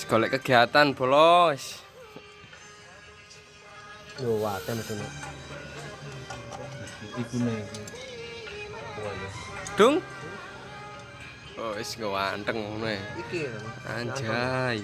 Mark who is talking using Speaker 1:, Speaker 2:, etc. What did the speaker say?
Speaker 1: Golek kegiatan bolos.
Speaker 2: Yo waten kono. Iku nih.
Speaker 1: Dung. Oh, wis ganteng ngono e.
Speaker 2: Iki.
Speaker 1: Anjay.